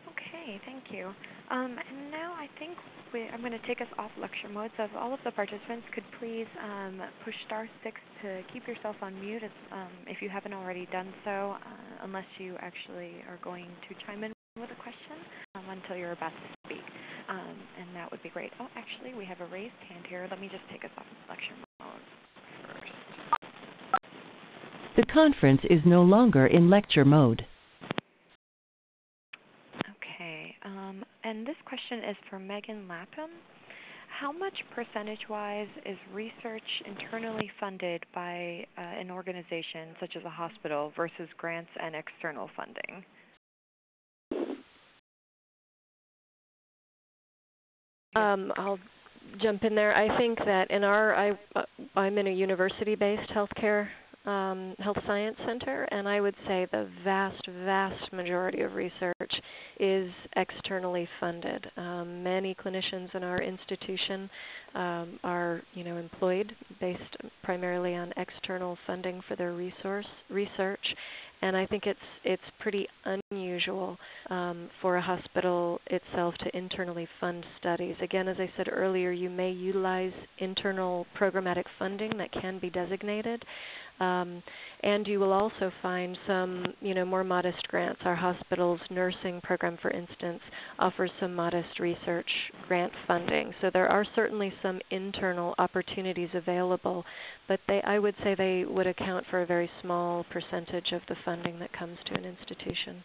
A: Okay, thank you. And now I think I'm going to take us off lecture mode, so if all of the participants could please push *6 to keep yourself on mute if you haven't already done so, unless you actually are going to chime in with a question until you're about to speak. And that would be great. Oh, actually, we have a raised hand here. Let me just take us off lecture mode first.
B: The conference is no longer in lecture mode.
A: Okay, and this question is for Megan Lapham. How much percentage-wise is research internally funded by an organization such as a hospital versus grants and external funding?
D: I'll jump in there. I think that I'm in a university-based healthcare health science center, and I would say the vast majority of research is externally funded. Many clinicians in our institution are, employed based primarily on external funding for their research, and I think it's pretty unusual for a hospital itself to internally fund studies. Again, as I said earlier, you may utilize internal programmatic funding that can be designated. And you will also find some, more modest grants. Our hospital's nursing program, for instance, offers some modest research grant funding. So there are certainly some internal opportunities available, but I would say they would account for a very small percentage of the funding that comes to an institution.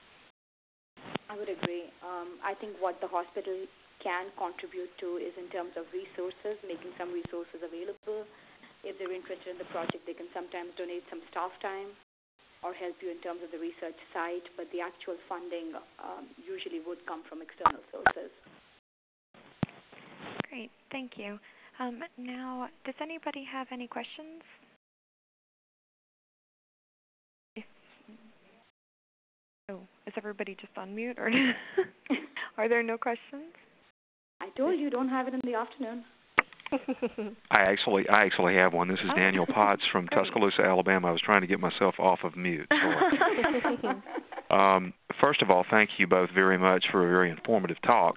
C: I would agree. I think what the hospital can contribute to is in terms of resources, making some resources available. If they're interested in the project, they can sometimes donate some staff time or help you in terms of the research side, but the actual funding usually would come from external sources.
A: Great, thank you. Now, does anybody have any questions? Is everybody just on mute, or are there no questions?
C: I told you, don't have it in the afternoon.
E: I actually have one. This is Daniel Potts from Tuscaloosa, Alabama. I was trying to get myself off of mute. First of all, thank you both very much for a very informative talk,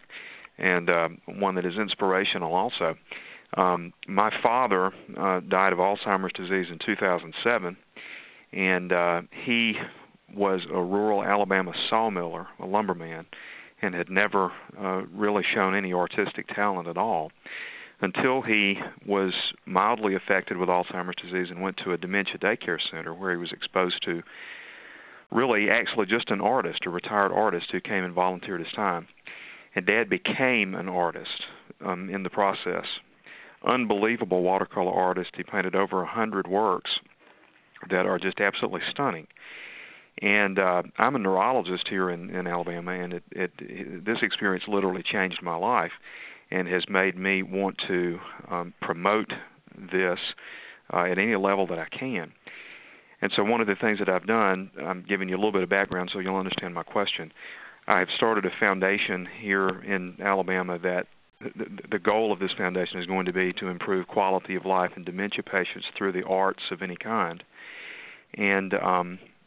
E: and one that is inspirational also. My father died of Alzheimer's disease in 2007, and he was a rural Alabama sawmiller, a lumberman, and had never really shown any artistic talent at all, until he was mildly affected with Alzheimer's disease and went to a dementia daycare center where he was exposed to really actually just an artist, a retired artist who came and volunteered his time. And Dad became an artist in the process. Unbelievable watercolor artist. He painted over 100 works that are just absolutely stunning. And I'm a neurologist here in Alabama, and this experience literally changed my life and has made me want to promote this at any level that I can. And so one of the things that I've done, I'm giving you a little bit of background so you'll understand my question. I have started a foundation here in Alabama that the goal of this foundation is going to be to improve quality of life in dementia patients through the arts of any kind. And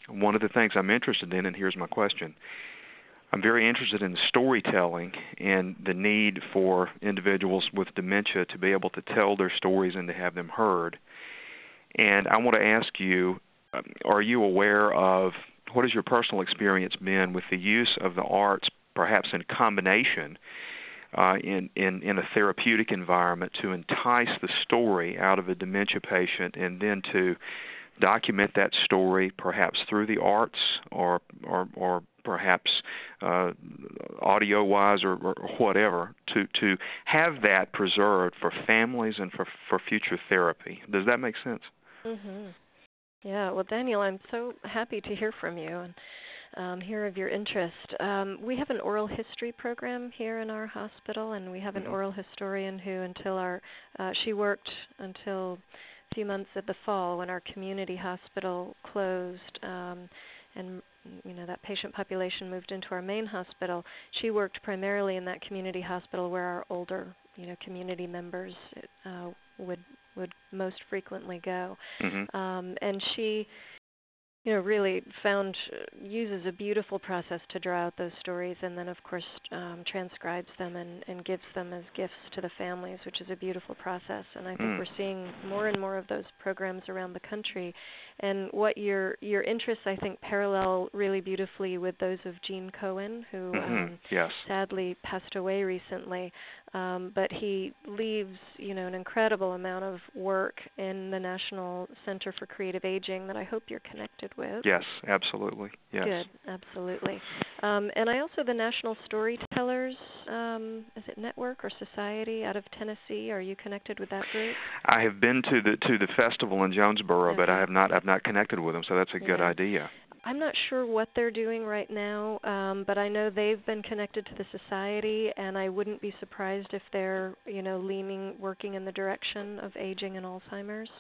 E: one of the things I'm interested in, and here's my question, I'm very interested in storytelling and the need for individuals with dementia to be able to tell their stories and to have them heard. And I want to ask you, are you aware of, what has your personal experience been with the use of the arts, perhaps in combination in a therapeutic environment, to entice the story out of a dementia patient and then to document that story perhaps through the arts or perhaps audio-wise or whatever, to have that preserved for families and for future therapy. Does that make sense?
D: Mhm. Yeah. Well, Daniel, I'm so happy to hear from you and hear of your interest. We have an oral history program here in our hospital, and we have an oral historian who, she worked until a few months at the fall when our community hospital closed, and that patient population moved into our main hospital. She worked primarily in that community hospital where our older, community members would most frequently go. And she really uses a beautiful process to draw out those stories, and then of course transcribes them and gives them as gifts to the families, which is a beautiful process. And I think we're seeing more and more of those programs around the country. And what your interests, I think, parallel really beautifully with those of Gene Cohen, who sadly passed away recently. But he leaves, an incredible amount of work in the National Center for Creative Aging that I hope you're connected with.
E: Yes, absolutely. Yes.
D: Good, absolutely. And I also the National Storytellers, is it network or society out of Tennessee? Are you connected with that group?
E: I have been to the festival in Jonesboro, but I've not connected with them. So that's a good idea.
D: I'm not sure what they're doing right now, but I know they've been connected to the society, and I wouldn't be surprised if they're, working in the direction of aging and Alzheimer's.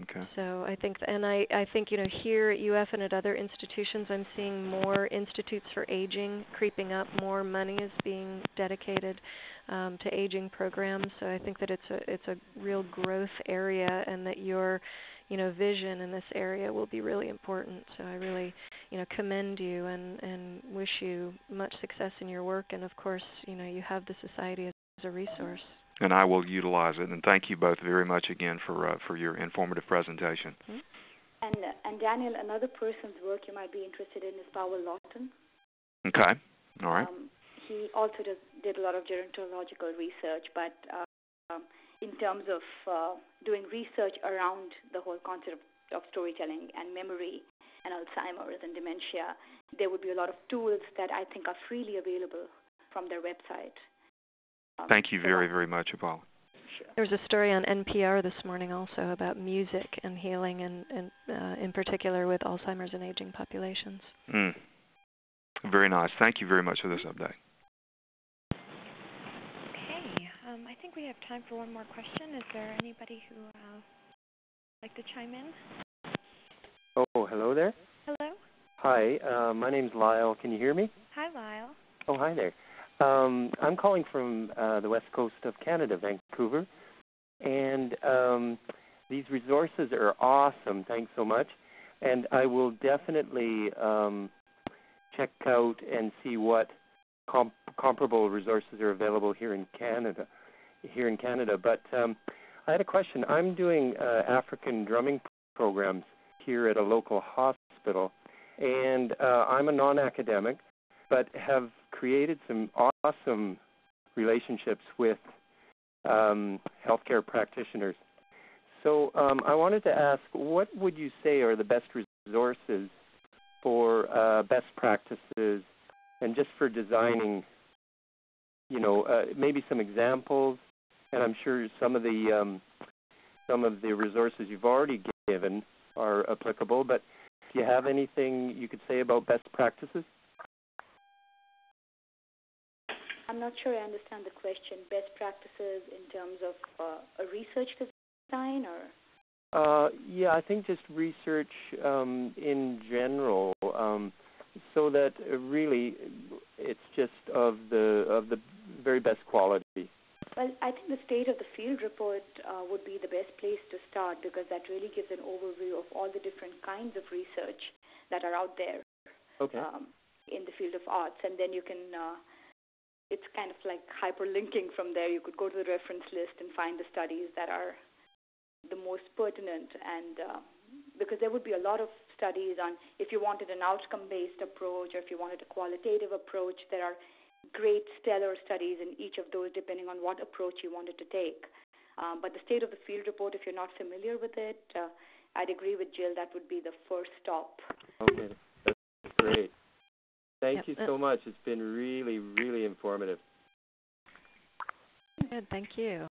E: Okay.
D: So I think, I think, here at UF and at other institutions, I'm seeing more institutes for aging creeping up. More money is being dedicated to aging programs. So I think that it's a real growth area, and that your vision in this area will be really important. So I really, commend you and wish you much success in your work. And of course, you have the society as a resource.
E: And I will utilize it. And thank you both very much again for your informative presentation.
C: And Daniel, another person's work you might be interested in is Powell Lawton.
E: Okay. All right.
C: He also did a lot of gerontological research, but in terms of doing research around the whole concept of storytelling and memory and Alzheimer's and dementia, there would be a lot of tools that I think are freely available from their website.
E: Thank you very, very much, Apollo.
C: Sure.
D: There was a story on NPR this morning also about music and healing, and in particular with Alzheimer's and aging populations.
E: Very nice. Thank you very much for this update.
A: Okay. I think we have time for one more question. Is there anybody who would like to chime in?
F: Oh, hello there.
A: Hello.
F: Hi, my name's Lyle. Can you hear me?
A: Hi, Lyle.
F: Oh, hi there. I'm calling from the west coast of Canada, Vancouver, and these resources are awesome. Thanks so much. And I will definitely check out and see what comparable resources are available here in Canada. But I had a question. I'm doing African drumming programs here at a local hospital, and I'm a non-academic, but have created some awesome relationships with healthcare practitioners. So I wanted to ask, what would you say are the best resources for best practices and just for designing, maybe some examples? And I'm sure some of the resources you've already given are applicable, but do you have anything you could say about best practices?
C: I'm not sure I understand the question. Best practices in terms of a research design, or?
F: Yeah, I think just research in general, so that really it's just of the very best quality.
C: Well, I think the State of the Field report would be the best place to start, because that really gives an overview of all the different kinds of research that are out there in the field of arts. And then you can, it's kind of like hyperlinking from there. You could go to the reference list and find the studies that are the most pertinent. And because there would be a lot of studies on if you wanted an outcome-based approach or if you wanted a qualitative approach, there are great stellar studies in each of those depending on what approach you wanted to take. But the State of the Field report, if you're not familiar with it, I'd agree with Jill, that would be the first stop.
F: Okay, that's great. Thank you so much. It's been really, really informative.
D: Good, thank you.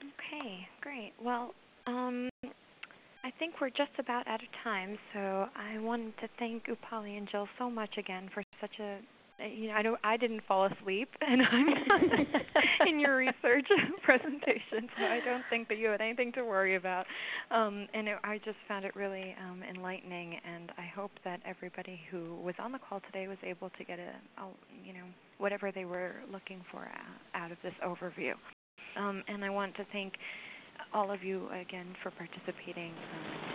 A: Okay, great. Well, I think we're just about out of time, so I wanted to thank Upali and Jill so much again for such a, I didn't fall asleep and I'm in your research presentation, so I don't think that you had anything to worry about. I just found it really enlightening, and I hope that everybody who was on the call today was able to get whatever they were looking for out of this overview. And I want to thank all of you again for participating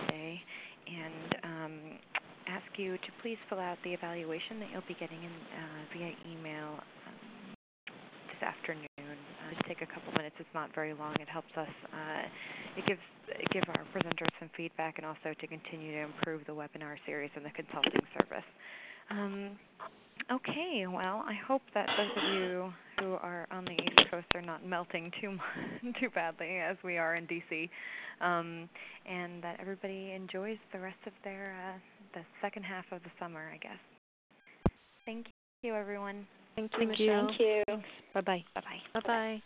A: today, and ask you to please fill out the evaluation that you'll be getting in, via email this afternoon. Just take a couple minutes. It's not very long. It helps us. It gives our presenters some feedback, and also to continue to improve the webinar series and the consulting service. Okay, well, I hope that those of you who are on the East Coast are not melting too badly as we are in D.C., and that everybody enjoys the rest of the second half of the summer, I guess. Thank you, everyone.
D: Thank you,
C: Michelle. Thank you.
D: Bye-bye.
A: Bye-bye.
D: Bye-bye.